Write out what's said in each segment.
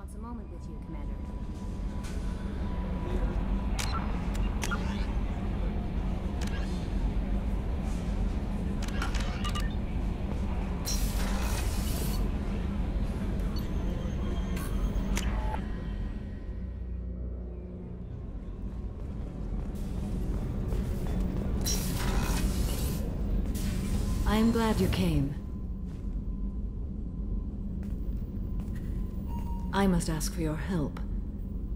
wants a moment with you, Commander. I am glad you came. I must ask for your help.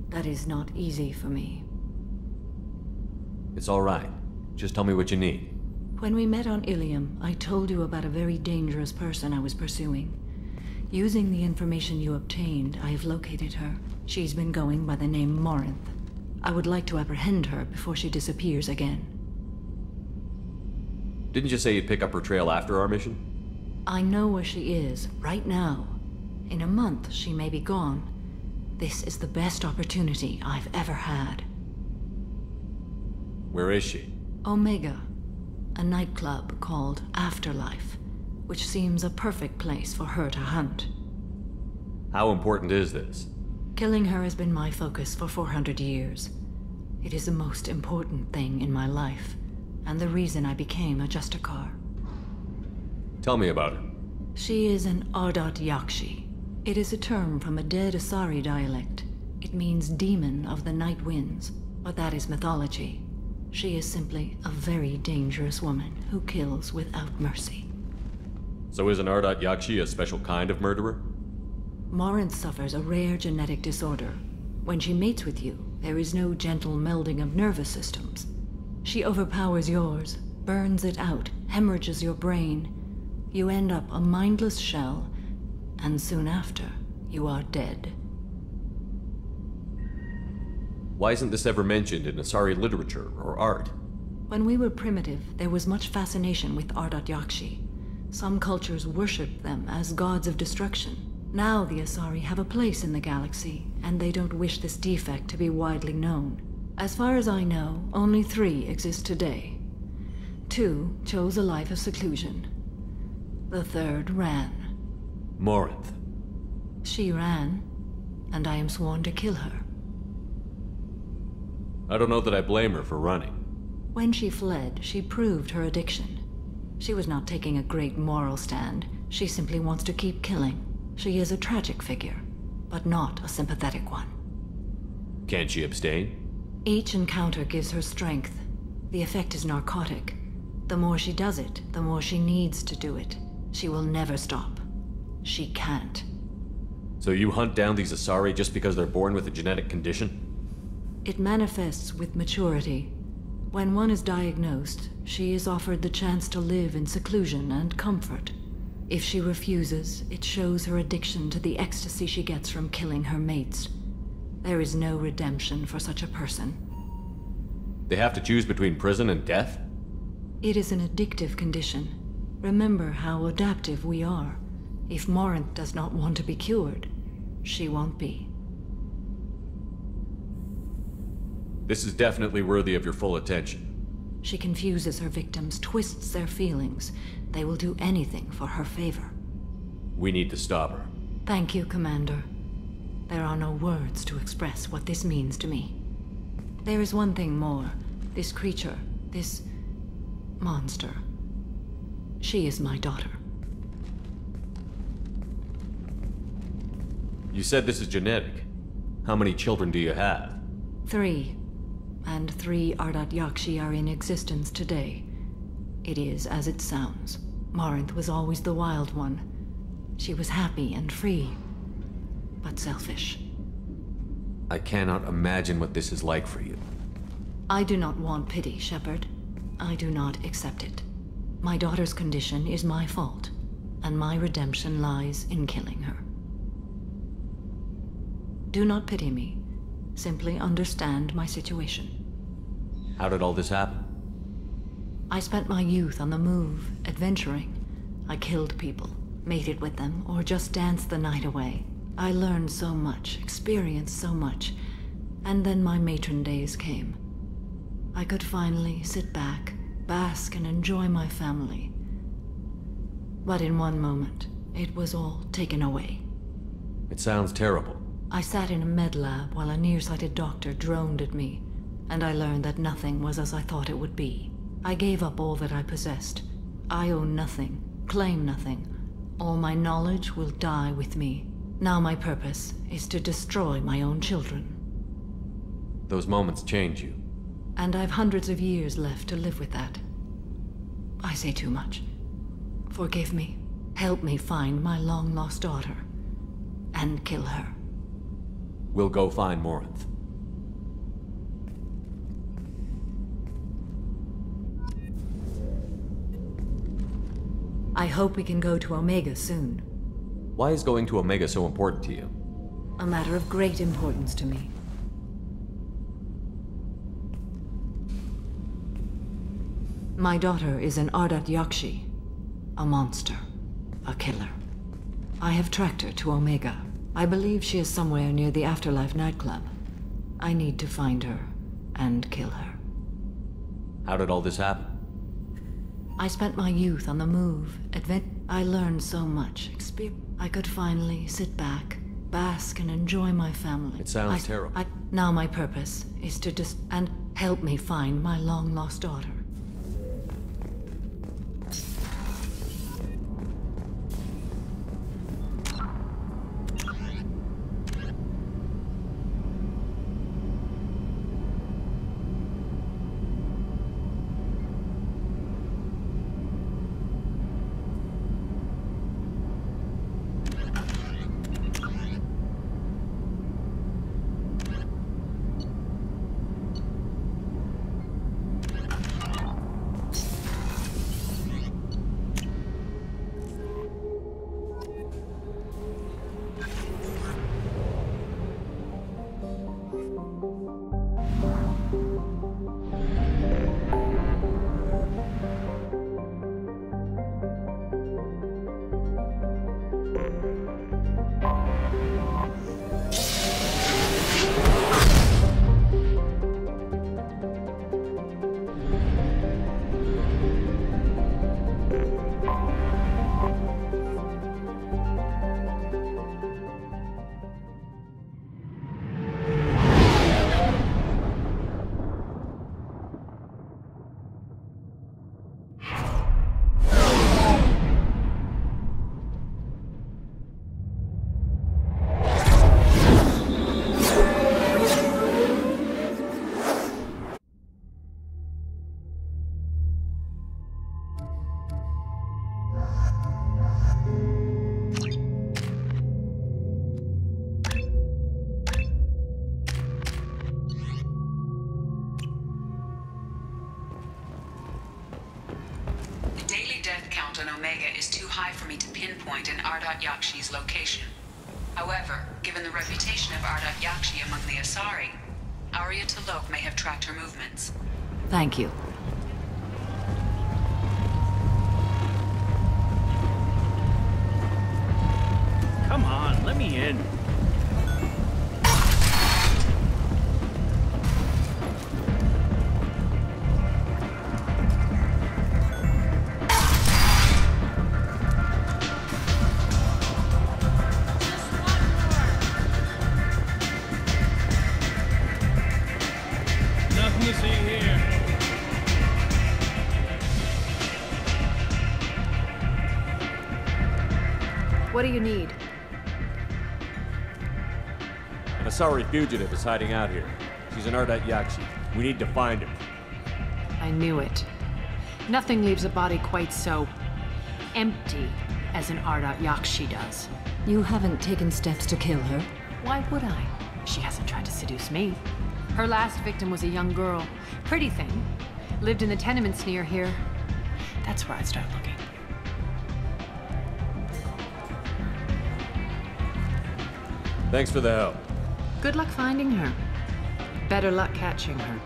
That is not easy for me. It's all right. Just tell me what you need. When we met on Ilium, I told you about a very dangerous person I was pursuing. Using the information you obtained, I have located her. She's been going by the name Morinth. I would like to apprehend her before she disappears again. Didn't you say you'd pick up her trail after our mission? I know where she is, right now. In a month, she may be gone. This is the best opportunity I've ever had. Where is she? Omega, a nightclub called Afterlife, which seems a perfect place for her to hunt. How important is this? Killing her has been my focus for 400 years. It is the most important thing in my life, and the reason I became a Justikar. Tell me about her. She is an Ardat Yakshi. It is a term from a dead Asari dialect. It means demon of the night winds, but that is mythology. She is simply a very dangerous woman who kills without mercy. So is an Ardat Yakshi a special kind of murderer? Morinth suffers a rare genetic disorder. When she mates with you, there is no gentle melding of nervous systems. She overpowers yours, burns it out, hemorrhages your brain. You end up a mindless shell, and soon after, you are dead. Why isn't this ever mentioned in Asari literature or art? When we were primitive, there was much fascination with Ardat Yakshi. Some cultures worshipped them as gods of destruction. Now the Asari have a place in the galaxy, and they don't wish this defect to be widely known. As far as I know, only 3 exist today. 2 chose a life of seclusion. The 3rd ran. Morinth. She ran, and I am sworn to kill her. I don't know that I blame her for running. When she fled, she proved her addiction. She was not taking a great moral stand. She simply wants to keep killing. She is a tragic figure, but not a sympathetic one. Can't she abstain? Each encounter gives her strength. The effect is narcotic. The more she does it, the more she needs to do it. She will never stop. She can't. So you hunt down these Asari just because they're born with a genetic condition? It manifests with maturity. When one is diagnosed, she is offered the chance to live in seclusion and comfort. If she refuses, it shows her addiction to the ecstasy she gets from killing her mates. There is no redemption for such a person. They have to choose between prison and death? It is an addictive condition. Remember how adaptive we are. If Morinth does not want to be cured, she won't be. This is definitely worthy of your full attention. She confuses her victims, twists their feelings. They will do anything for her favor. We need to stop her. Thank you, Commander. There are no words to express what this means to me. There is one thing more. This creature, this monster. She is my daughter. You said this is genetic. How many children do you have? 3. And 3 Ardat Yakshi are in existence today. It is as it sounds. Morinth was always the wild one. She was happy and free, but selfish. I cannot imagine what this is like for you. I do not want pity, Shepard. I do not accept it. My daughter's condition is my fault, and my redemption lies in killing her. Do not pity me. Simply understand my situation. How did all this happen? I spent my youth on the move, adventuring. I killed people, mated with them, or just danced the night away. I learned so much, experienced so much, and then my matron days came. I could finally sit back, bask and enjoy my family. But in one moment, it was all taken away. It sounds terrible. I sat in a med lab while a nearsighted doctor droned at me, and I learned that nothing was as I thought it would be. I gave up all that I possessed. I own nothing, claim nothing. All my knowledge will die with me. Now my purpose is to destroy my own children. Those moments change you. And I've hundreds of years left to live with that. I say too much. Forgive me. Help me find my long-lost daughter. And kill her. We'll go find Morinth. I hope we can go to Omega soon. Why is going to Omega so important to you? A matter of great importance to me. My daughter is an Ardat Yakshi. A monster. A killer. I have tracked her to Omega. I believe she is somewhere near the Afterlife nightclub. I need to find her and kill her. How did all this happen? I spent my youth on the move. I learned so much. I could finally sit back, bask and enjoy my family. It sounds terrible. Now my purpose is to and help me find my long-lost daughter. Pinpoint in Ardat Yakshi's location. However, given the reputation of Ardat Yakshi among the Asari, Arya T'Loak may have tracked her movements. Thank you. Come on, let me in. What do you need? An Asari fugitive is hiding out here. She's an Ardat Yakshi. We need to find her. I knew it. Nothing leaves a body quite so empty as an Ardat Yakshi does. You haven't taken steps to kill her? Why would I? She hasn't tried to seduce me. Her last victim was a young girl. Pretty thing. Lived in the tenements near here. That's where I'd start looking. Thanks for the help. Good luck finding her. Better luck catching her.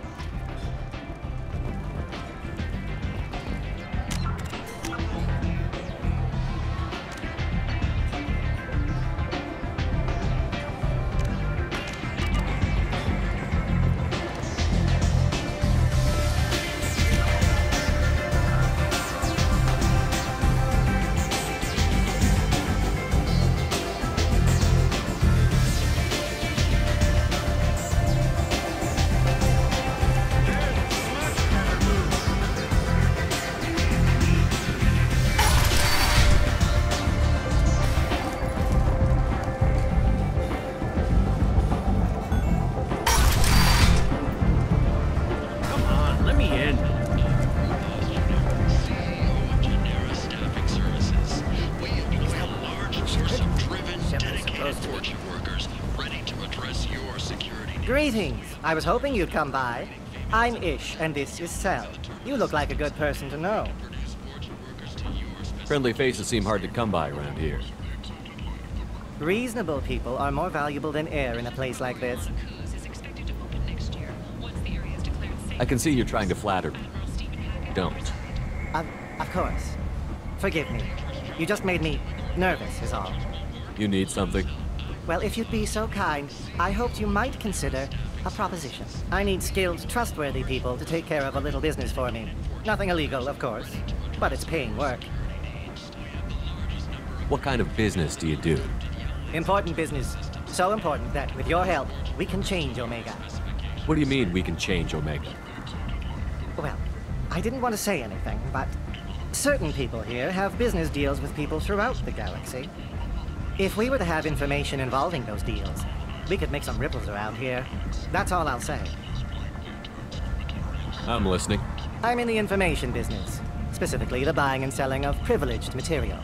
supposed to be? Workers ready to address your security needs. Greetings. I was hoping you'd come by. I'm Ish, and this is Cell. You look like a good person to know. Friendly faces seem hard to come by around here. Reasonable people are more valuable than air in a place like this. I can see you're trying to flatter me. Don't. Of course. Forgive me. You just made me nervous, is all. You need something? Well, if you'd be so kind, I hoped you might consider a proposition. I need skilled, trustworthy people to take care of a little business for me. Nothing illegal, of course, but it's paying work. What kind of business do you do? Important business. So important that, with your help, we can change Omega. What do you mean we can change Omega? Well, I didn't want to say anything, but certain people here have business deals with people throughout the galaxy. If we were to have information involving those deals, we could make some ripples around here. That's all I'll say. I'm listening. I'm in the information business, specifically the buying and selling of privileged material.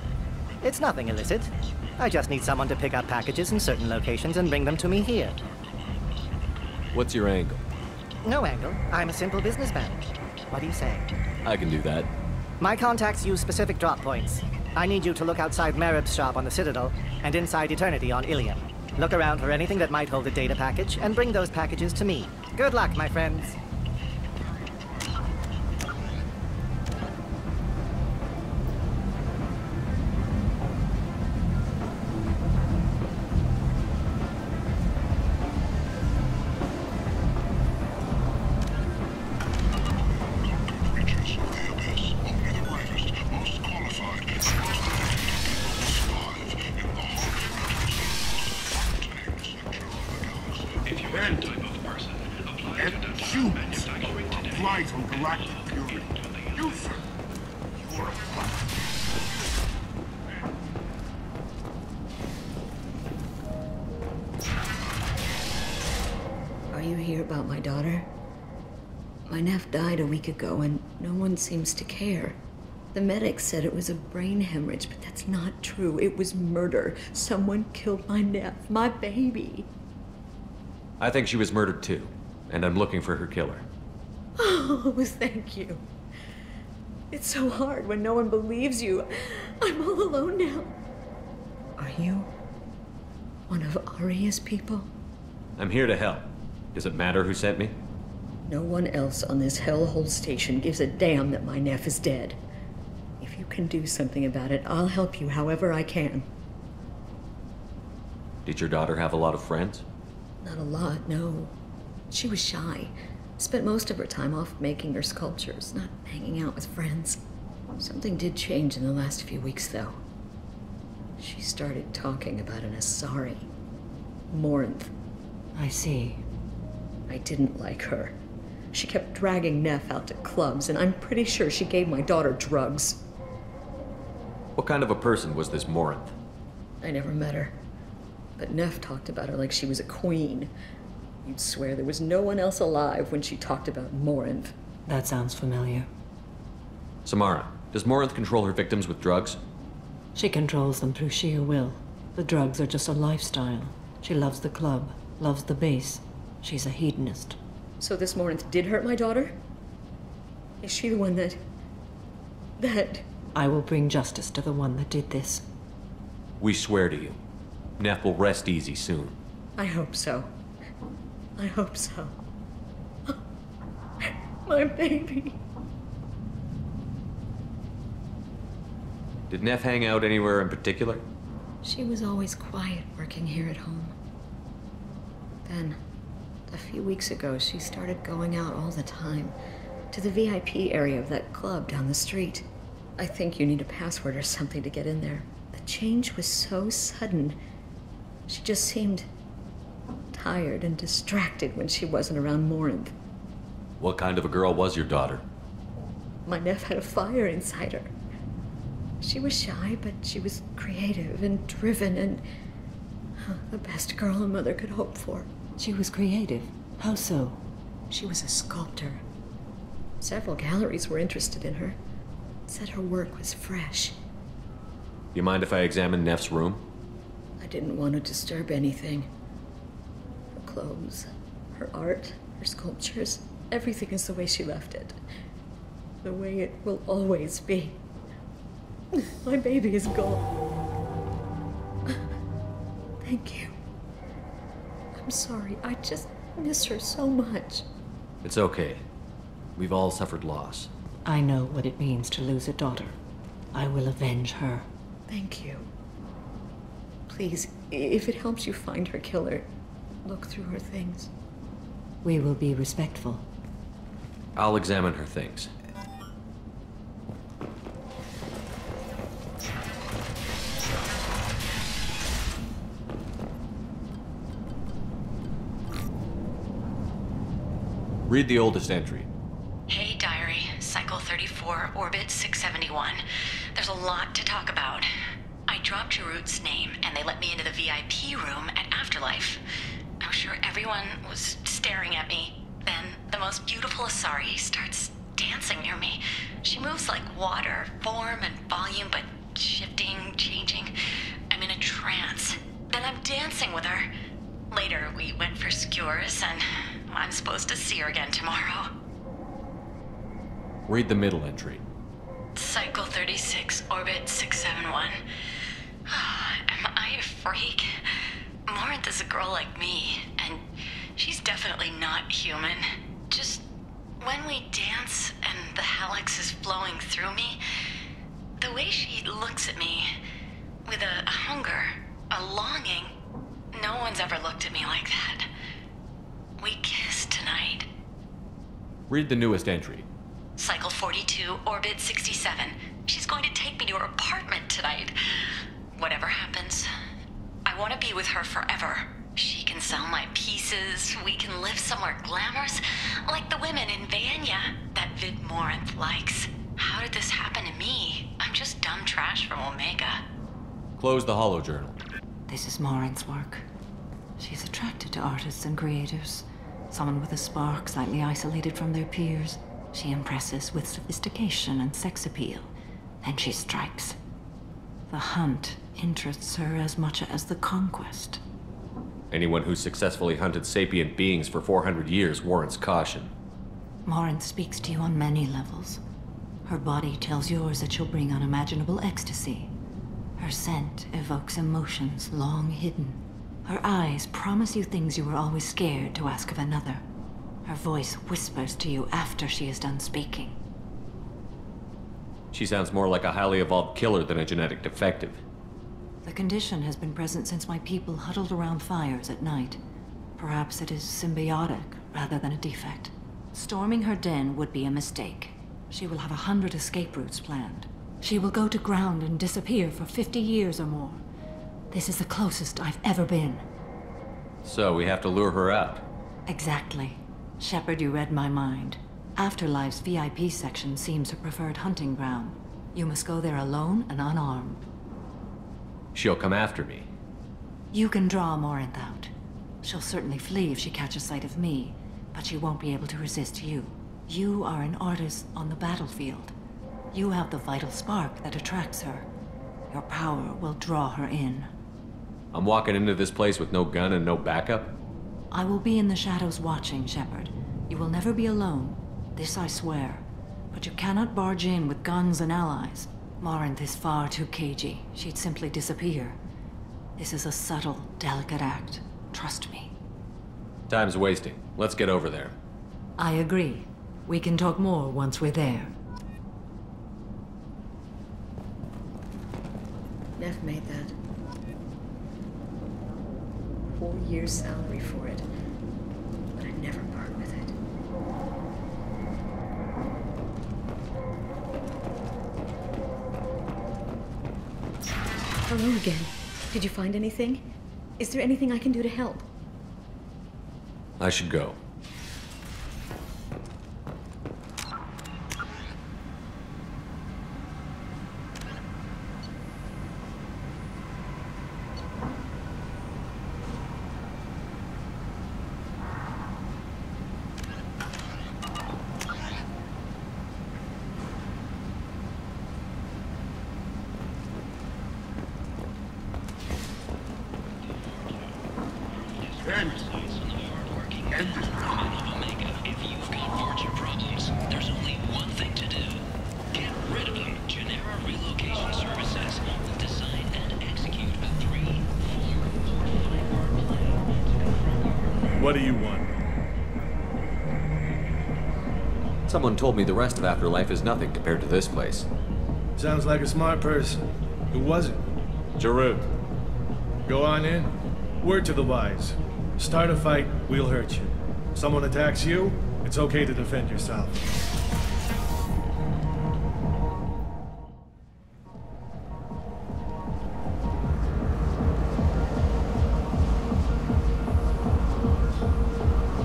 It's nothing illicit. I just need someone to pick up packages in certain locations and bring them to me here. What's your angle? No angle. I'm a simple businessman. What do you say? I can do that. My contacts use specific drop points. I need you to look outside Merib's shop on the Citadel and inside Eternity on Ilium. Look around for anything that might hold a data package and bring those packages to me. Good luck, my friends. My nephew died a week ago, and no one seems to care. The medics said it was a brain hemorrhage, but that's not true. It was murder. Someone killed my nephew, my baby. I think she was murdered too, and I'm looking for her killer. Oh, thank you. It's so hard when no one believes you. I'm all alone now. Are you one of Aria's people? I'm here to help. Does it matter who sent me? No one else on this hellhole station gives a damn that my nephew is dead. If you can do something about it, I'll help you however I can. Did your daughter have a lot of friends? Not a lot, no. She was shy. Spent most of her time off making her sculptures, not hanging out with friends. Something did change in the last few weeks, though. She started talking about an Asari. Morinth. I see. I didn't like her. She kept dragging Neff out to clubs, and I'm pretty sure she gave my daughter drugs. What kind of a person was this Morinth? I never met her. But Neff talked about her like she was a queen. You'd swear there was no one else alive when she talked about Morinth. That sounds familiar. Samara, does Morinth control her victims with drugs? She controls them through sheer will. The drugs are just a lifestyle. She loves the club, loves the base. She's a hedonist. So this Morinth did hurt my daughter? Is she the one that... I will bring justice to the one that did this. We swear to you. Neff will rest easy soon. I hope so. I hope so. My baby. Did Neff hang out anywhere in particular? She was always quiet working here at home. Then, a few weeks ago, she started going out all the time to the VIP area of that club down the street. I think you need a password or something to get in there. The change was so sudden. She just seemed tired and distracted when she wasn't around Morinth. What kind of a girl was your daughter? My nephew had a fire inside her. She was shy, but she was creative and driven and the best girl a mother could hope for. She was creative? How so? She was a sculptor. Several galleries were interested in her. Said her work was fresh. You mind if I examine Neff's room? I'd didn't want to disturb anything. Her clothes, her art, her sculptures, everything is the way she left it. The way it will always be. My baby is gone. Thank you. I'm sorry, I just miss her so much. It's okay. We've all suffered loss. I know what it means to lose a daughter. I will avenge her. Thank you. Please, if it helps you find her killer, look through her things. We will be respectful. I'll examine her things. Read the oldest entry. Hey, Diary. Cycle 34, Orbit 671. There's a lot to talk about. I dropped Jarut's name, and they let me into the VIP room at Afterlife. I'm sure everyone was staring at me. Then, the most beautiful Asari starts dancing near me. She moves like water, form and volume, but shifting, changing. I'm in a trance. Then I'm dancing with her. Later, we went for skewers, and I'm supposed to see her again tomorrow. Read the middle entry. Cycle 36, Orbit 671. Am I a freak? Morinth is a girl like me, and she's definitely not human. Just when we dance and the halix is flowing through me, the way she looks at me, with a hunger, a longing, no one's ever looked at me like that. We kissed tonight. Read the newest entry. Cycle 42, Orbit 67. She's going to take me to her apartment tonight. Whatever happens, I want to be with her forever. She can sell my pieces, we can live somewhere glamorous, like the women in Vanya that Vid Morinth likes. How did this happen to me? I'm just dumb trash from Omega. Close the holo journal. This is Morinth's work. She's attracted to artists and creators. Someone with a spark, slightly isolated from their peers. She impresses with sophistication and sex appeal. Then she strikes. The hunt interests her as much as the conquest. Anyone who's successfully hunted sapient beings for 400 years warrants caution. Morinth speaks to you on many levels. Her body tells yours that she'll bring unimaginable ecstasy. Her scent evokes emotions long hidden. Her eyes promise you things you were always scared to ask of another. Her voice whispers to you after she is done speaking. She sounds more like a highly evolved killer than a genetic defective. The condition has been present since my people huddled around fires at night. Perhaps it is symbiotic rather than a defect. Storming her den would be a mistake. She will have 100 escape routes planned. She will go to ground and disappear for 50 years or more. This is the closest I've ever been. So we have to lure her out. Exactly. Shepard, you read my mind. Afterlife's VIP section seems her preferred hunting ground. You must go there alone and unarmed. She'll come after me. You can draw Morinth out. She'll certainly flee if she catches sight of me, but she won't be able to resist you. You are an artist on the battlefield. You have the vital spark that attracts her. Your power will draw her in. I'm walking into this place with no gun and no backup? I will be in the shadows watching, Shepard. You will never be alone. This I swear. But you cannot barge in with guns and allies. Morinth is far too cagey. She'd simply disappear. This is a subtle, delicate act. Trust me. Time's wasting. Let's get over there. I agree. We can talk more once we're there. Nev made that. 4 years' salary for it. But I'd never part with it. Hello again. Did you find anything? Is there anything I can do to help? I should go. If you've got fortune problems, there's only one thing to do. Get rid of them. Genera Relocation Services will design and execute a 3, 4, or 5-hour plan. What do you want? Someone told me the rest of Afterlife is nothing compared to this place. Sounds like a smart person. Who was it? Jarut. Go on in. Word to the wise. Start a fight, we'll hurt you. Someone attacks you, it's okay to defend yourself.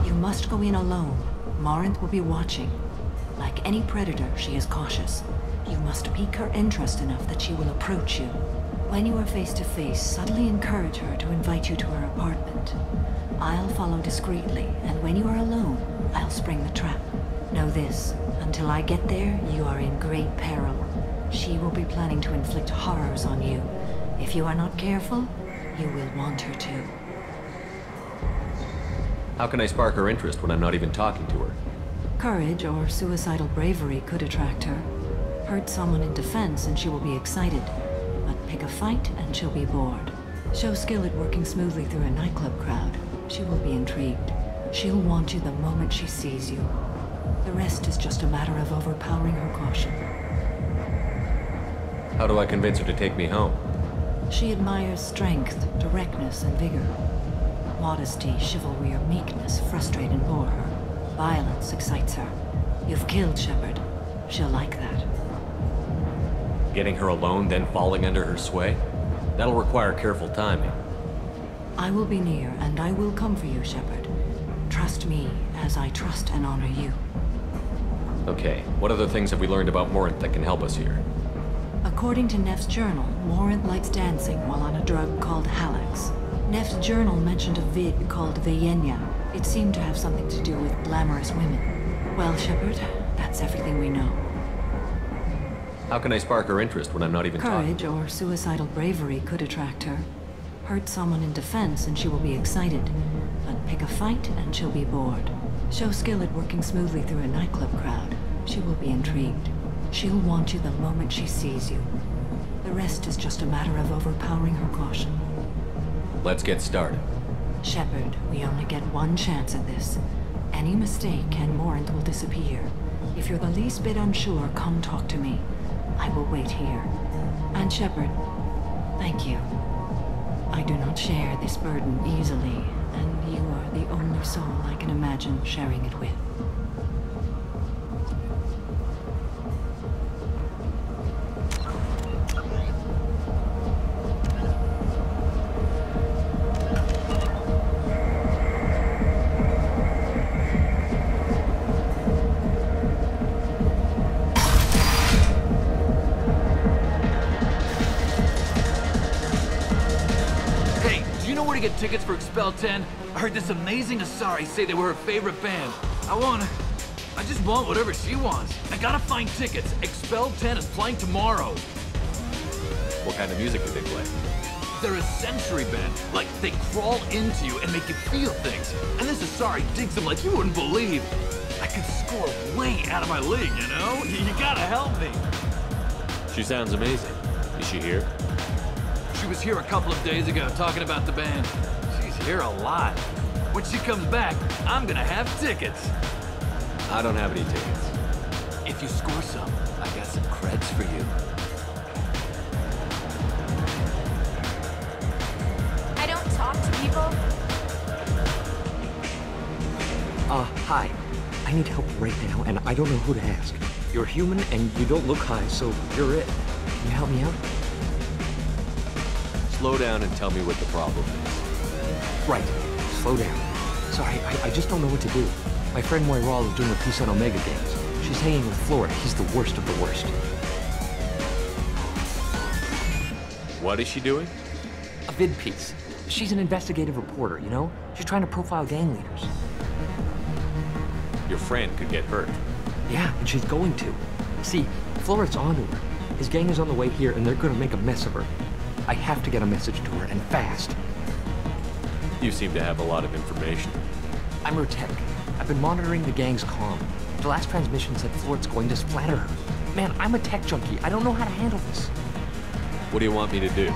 You must go in alone. Morinth will be watching. Like any predator, she is cautious. You must pique her interest enough that she will approach you. When you are face to face, subtly encourage her to invite you to her apartment. I'll follow discreetly, and when you are alone, I'll spring the trap. Know this, until I get there, you are in great peril. She will be planning to inflict horrors on you. If you are not careful, you will want her to. How can I spark her interest when I'm not even talking to her? Courage or suicidal bravery could attract her. Hurt someone in defense and she will be excited. But pick a fight and she'll be bored. Show skill at working smoothly through a nightclub crowd. She will be intrigued. She'll want you the moment she sees you. The rest is just a matter of overpowering her caution. How do I convince her to take me home? She admires strength, directness, and vigor. Modesty, chivalry, or meekness frustrate and bore her. Violence excites her. You've killed Shepard. She'll like that. Getting her alone, then falling under her sway? That'll require careful timing. I will be near, and I will come for you, Shepard. Trust me, as I trust and honor you. Okay, what other things have we learned about Morinth that can help us here? According to Neff's journal, Morinth likes dancing while on a drug called Halax. Neff's journal mentioned a vid called Vayenya. It seemed to have something to do with glamorous women. Well, Shepard, that's everything we know. How can I spark her interest when I'm not even talking? Courage or suicidal bravery could attract her. Hurt someone in defense and she will be excited. But pick a fight and she'll be bored. Show skill at working smoothly through a nightclub crowd. She will be intrigued. She'll want you the moment she sees you. The rest is just a matter of overpowering her caution. Let's get started. Shepard, we only get one chance at this. Any mistake and Morinth will disappear. If you're the least bit unsure, come talk to me. I will wait here. And Shepard, thank you. I do not share this burden easily, and you are the only soul I can imagine sharing it with. Get tickets for Expel 10. I heard this amazing Asari say they were her favorite band. I just want whatever she wants. I gotta find tickets. Expel 10 is playing tomorrow. What kind of music do they play? They're a sensory band. Like, they crawl into you and make you feel things. And this Asari digs them like you wouldn't believe. I could score way out of my league, you know? You gotta help me. She sounds amazing. Is she here? She was here a couple of days ago talking about the band. She's here a lot. When she comes back, I'm gonna have tickets. I don't have any tickets. If you score some, I got some creds for you. I don't talk to people. Hi. I need help right now, and I don't know who to ask. You're human, and you don't look high, so you're it. Can you help me out? Slow down and tell me what the problem is. Right. Slow down. Sorry, I just don't know what to do. My friend Moiral is doing a piece on Omega Games. She's hanging with Flora. He's the worst of the worst. What is she doing? A vid piece. She's an investigative reporter, you know? She's trying to profile gang leaders. Your friend could get hurt. Yeah, and she's going to. See, Flora's onto her. His gang is on the way here, and they're gonna make a mess of her. I have to get a message to her, and fast. You seem to have a lot of information. I'm her tech. I've been monitoring the gang's comm. The last transmission said Flort's going to splatter her. Man, I'm a tech junkie. I don't know how to handle this. What do you want me to do?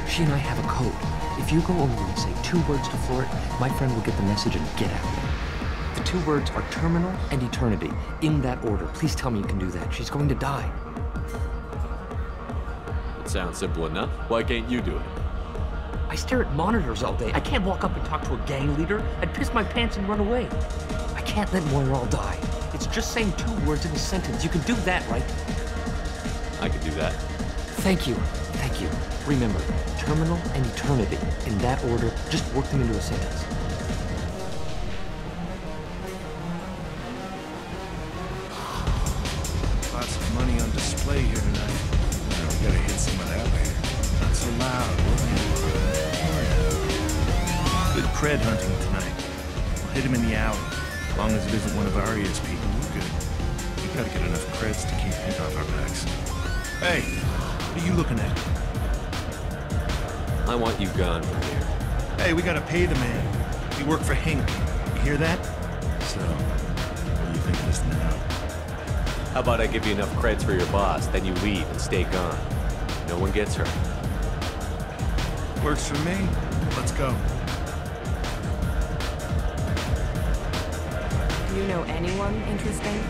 She and I have a code. If you go over and say 2 words to Flort, my friend will get the message and get out. The 2 words are terminal and eternity, in that order. Please tell me you can do that. She's going to die. It sounds simple enough. Why can't you do it? I stare at monitors all day. I can't walk up and talk to a gang leader. I'd piss my pants and run away. I can't let Moira all die. It's just saying 2 words in a sentence. You can do that, right? I can do that. Thank you. Thank you. Remember, terminal and eternity. In that order, just work them into a sentence. Lots of money on display here tonight. Now we gotta hit some of that later. Not so loud, will you? Good cred hunting tonight. We'll hit him in the alley. As long as it isn't one of Arya's people, we're good. We gotta get enough creds to keep Pink off our backs. Hey, what are you looking at? I want you gone from here. Hey, we gotta pay the man. We work for Hink. You hear that? So, what do you think of this now? How about I give you enough creds for your boss, then you leave and stay gone. No one gets hurt. Works for me. Let's go. Do you know anyone interesting?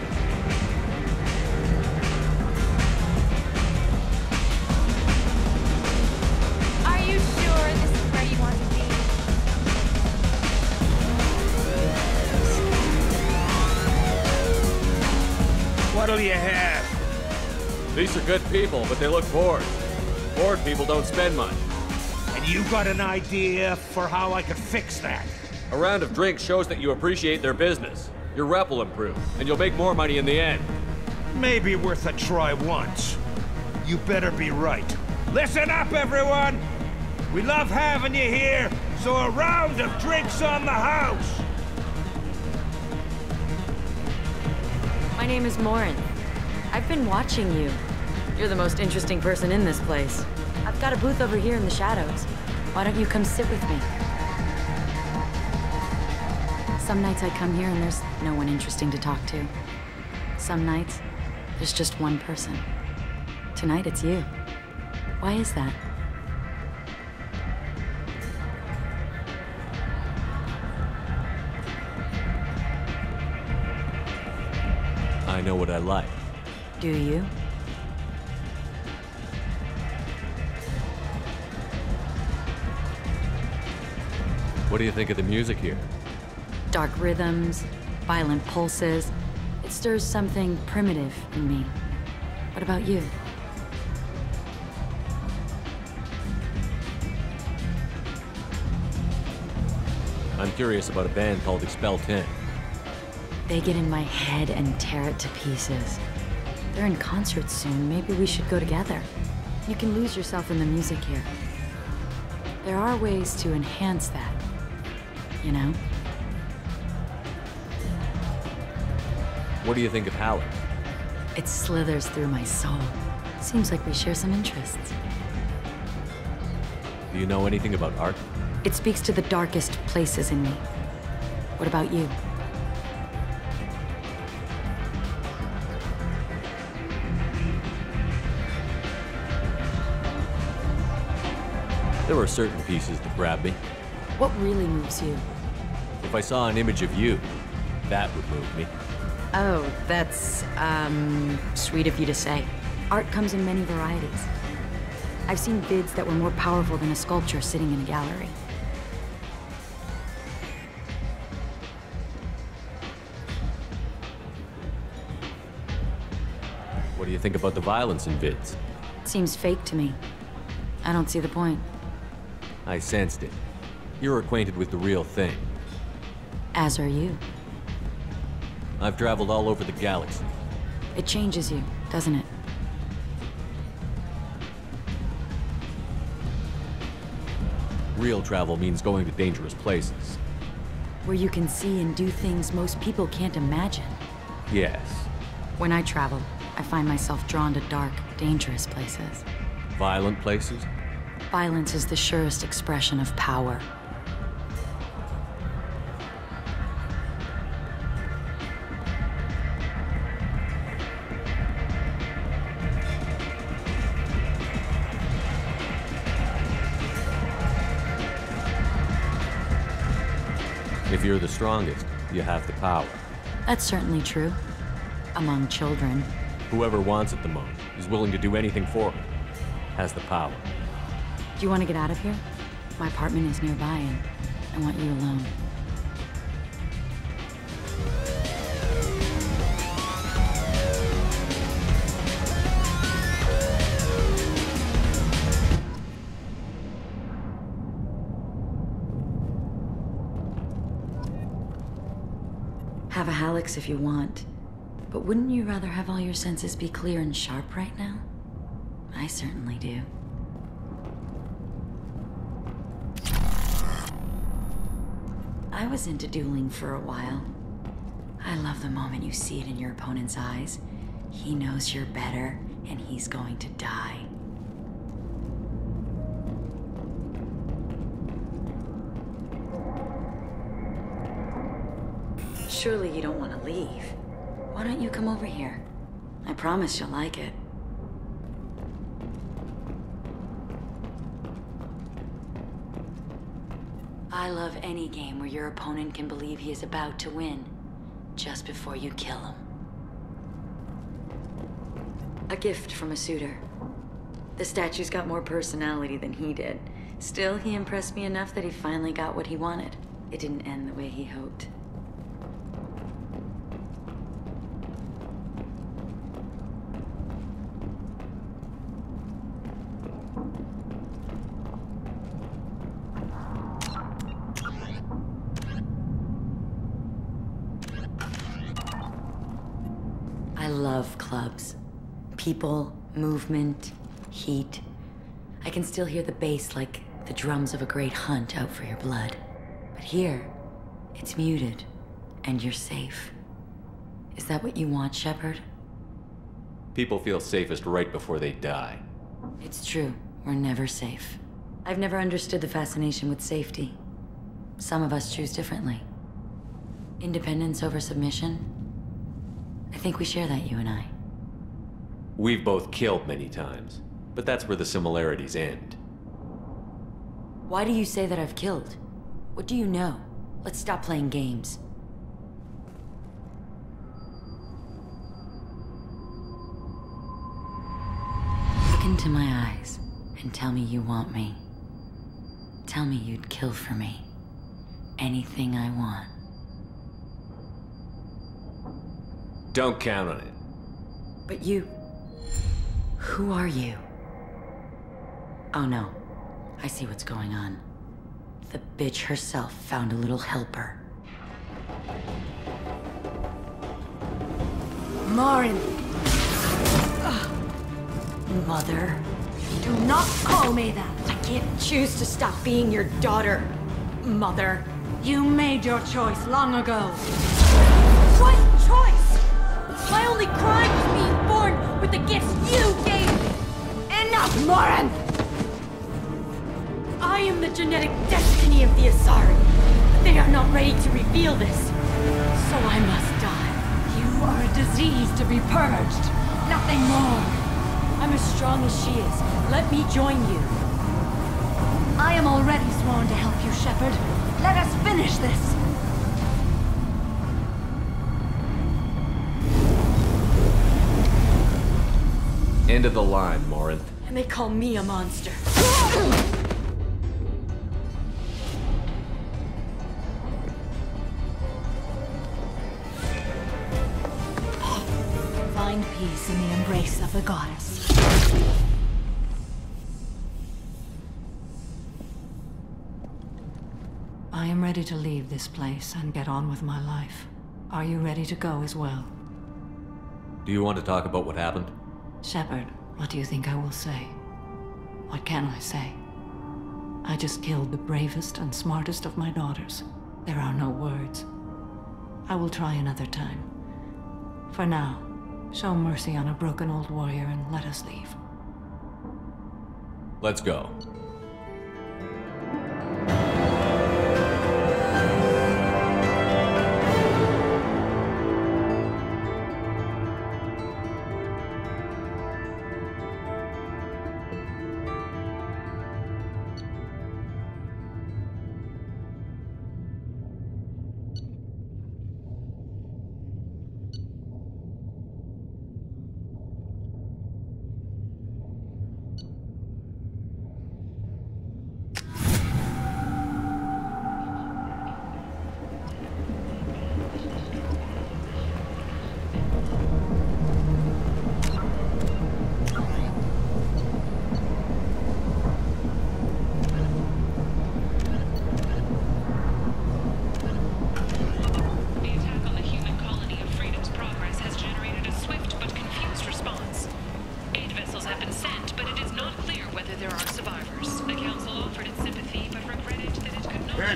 Are you sure this is where you want to be? What'll you have? These are good people, but they look bored. Bored people don't spend much. And you got an idea for how I could fix that? A round of drinks shows that you appreciate their business. Your rep will improve, and you'll make more money in the end. Maybe worth a try once. You better be right. Listen up, everyone! We love having you here, so a round of drinks on the house! My name is Morin. I've been watching you. You're the most interesting person in this place. I've got a booth over here in the shadows. Why don't you come sit with me? Some nights I come here and there's no one interesting to talk to. Some nights, there's just one person. Tonight it's you. Why is that? I know what I like. Do you? What do you think of the music here? Dark rhythms, violent pulses. It stirs something primitive in me. What about you? I'm curious about a band called Expel 10. They get in my head and tear it to pieces. They're in concert soon. Maybe we should go together. You can lose yourself in the music here. There are ways to enhance that, you know? What do you think of Halleck? It slithers through my soul. Seems like we share some interests. Do you know anything about art? It speaks to the darkest places in me. What about you? There are certain pieces that grab me. What really moves you? If I saw an image of you, that would move me. Oh, that's, sweet of you to say. Art comes in many varieties. I've seen bids that were more powerful than a sculpture sitting in a gallery. What do you think about the violence in bids? It seems fake to me. I don't see the point. I sensed it. You're acquainted with the real thing. As are you. I've traveled all over the galaxy. It changes you, doesn't it? Real travel means going to dangerous places. Where you can see and do things most people can't imagine. Yes. When I travel, I find myself drawn to dark, dangerous places. Violent places? Violence is the surest expression of power. If you're the strongest, you have the power. That's certainly true. Among children. Whoever wants it the most, is willing to do anything for it, has the power. Do you want to get out of here? My apartment is nearby and I want you alone. Have a Hallex if you want, but wouldn't you rather have all your senses be clear and sharp right now? I certainly do. I was into dueling for a while. I love the moment you see it in your opponent's eyes. He knows you're better, and he's going to die. Surely you don't want to leave. Why don't you come over here? I promise you'll like it. I love any game where your opponent can believe he is about to win, just before you kill him. A gift from a suitor. The statue's got more personality than he did. Still, he impressed me enough that he finally got what he wanted. It didn't end the way he hoped. I love clubs. People, movement, heat. I can still hear the bass like the drums of a great hunt out for your blood. But here, it's muted, and you're safe. Is that what you want, Shepard? People feel safest right before they die. It's true. We're never safe. I've never understood the fascination with safety. Some of us choose differently. Independence over submission? I think we share that, you and I. We've both killed many times, but that's where the similarities end. Why do you say that I've killed? What do you know? Let's stop playing games. Look into my eyes and tell me you want me. Tell me you'd kill for me. Anything I want. Don't count on it. But you... Who are you? Oh no. I see what's going on. The bitch herself found a little helper. Marin! Mother. Do not call me that! I can't choose to stop being your daughter, Mother. You made your choice long ago. What choice? My only crime was being born with the gifts you gave me! Enough, Marin! I am the genetic destiny of the Asari. But they are not ready to reveal this. So I must die. You are a disease to be purged. Nothing more. I'm as strong as she is. Let me join you. I am already sworn to help you, Shepard. Let us finish this. End of the line, Morinth. And they call me a monster. Find peace in the embrace of the goddess. I am ready to leave this place and get on with my life. Are you ready to go as well? Do you want to talk about what happened? Shepard, what do you think I will say? What can I say? I just killed the bravest and smartest of my daughters. There are no words. I will try another time. For now, show mercy on a broken old warrior and let us leave. Let's go.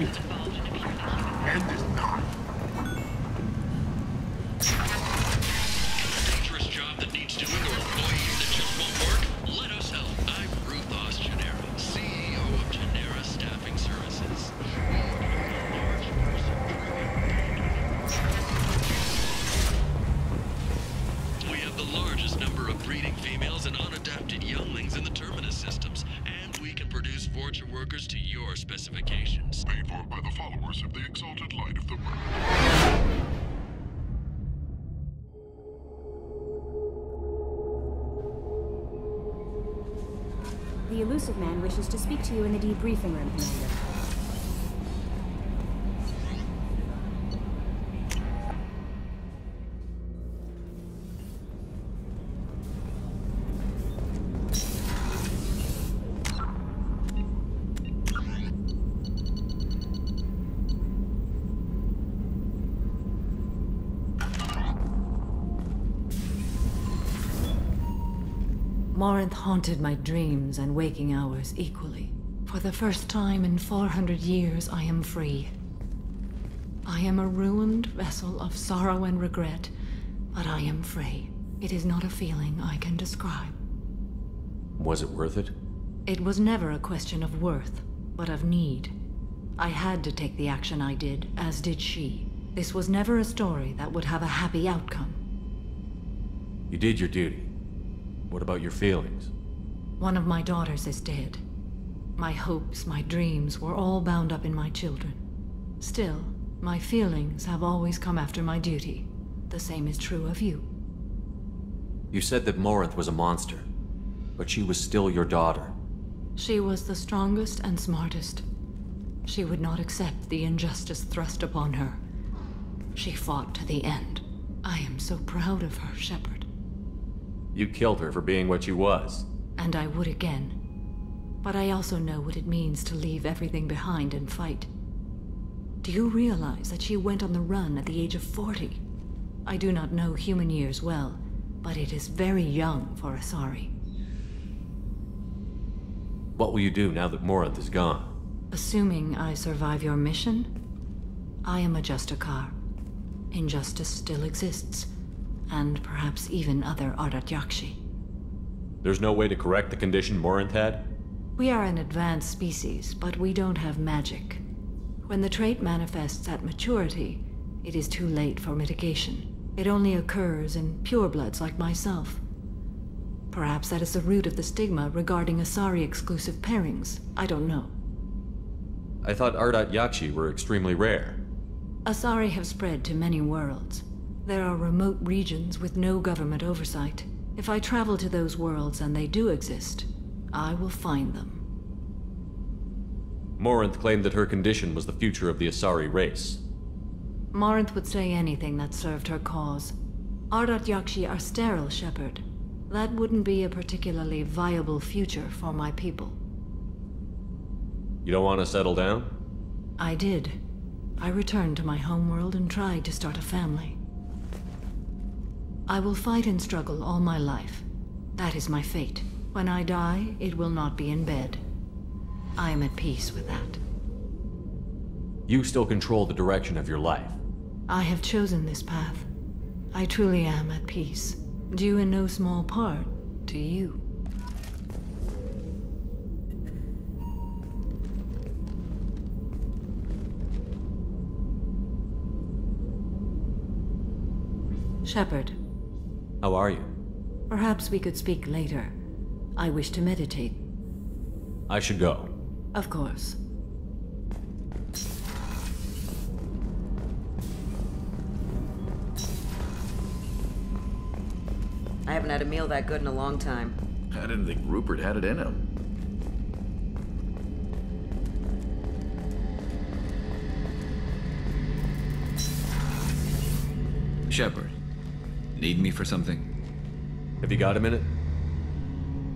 it. End this now. Dangerous job that needs doing or employees that just won't work? Let us help. I'm Ruthos Genera, CEO of Genera Staffing Services. We have the largest number of breeding females and unadapted younglings in the Terminus systems, and we can produce Vorcha workers to your specifications. Paid for by the followers of the exalted light of the world. The elusive man wishes to speak to you in the debriefing room, Commander. Morinth haunted my dreams and waking hours equally. For the first time in 400 years, I am free. I am a ruined vessel of sorrow and regret, but I am free. It is not a feeling I can describe. Was it worth it? It was never a question of worth, but of need. I had to take the action I did, as did she. This was never a story that would have a happy outcome. You did your duty. What about your feelings? One of my daughters is dead. My hopes, my dreams were all bound up in my children. Still, my feelings have always come after my duty. The same is true of you. You said that Morinth was a monster, but she was still your daughter. She was the strongest and smartest. She would not accept the injustice thrust upon her. She fought to the end. I am so proud of her, Shepard. You killed her for being what she was. And I would again. But I also know what it means to leave everything behind and fight. Do you realize that she went on the run at the age of 40? I do not know human years well, but it is very young for Asari. What will you do now that Morinth is gone? Assuming I survive your mission, I am a Justicar. Injustice still exists, and perhaps even other Ardat Yakshi. There's no way to correct the condition Morinth had? We are an advanced species, but we don't have magic. When the trait manifests at maturity, it is too late for mitigation. It only occurs in purebloods like myself. Perhaps that is the root of the stigma regarding Asari-exclusive pairings. I don't know. I thought Ardat Yakshi were extremely rare. Asari have spread to many worlds. There are remote regions with no government oversight. If I travel to those worlds and they do exist, I will find them. Morinth claimed that her condition was the future of the Asari race. Morinth would say anything that served her cause. Ardat Yakshi are sterile, Shepard. That wouldn't be a particularly viable future for my people. You don't want to settle down? I did. I returned to my homeworld and tried to start a family. I will fight and struggle all my life. That is my fate. When I die, it will not be in bed. I am at peace with that. You still control the direction of your life. I have chosen this path. I truly am at peace, due in no small part to you. Shepard. How are you? Perhaps we could speak later. I wish to meditate. I should go. Of course. I haven't had a meal that good in a long time. I didn't think Rupert had it in him. Shepard, need me for something? Have you got a minute?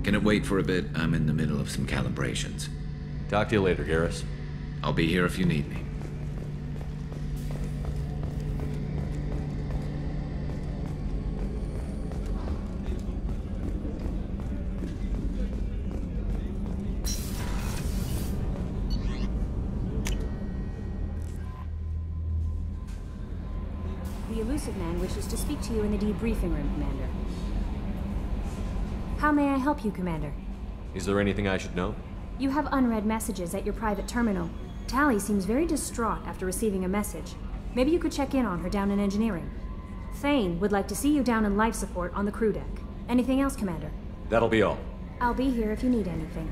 Can it wait for a bit? I'm in the middle of some calibrations. Talk to you later, Garrus. I'll be here if you need me. The elusive man wishes to speak to you in the debriefing room, Commander. How may I help you, Commander? Is there anything I should know? You have unread messages at your private terminal. Tally seems very distraught after receiving a message. Maybe you could check in on her down in engineering. Thane would like to see you down in life support on the crew deck. Anything else, Commander? That'll be all. I'll be here if you need anything.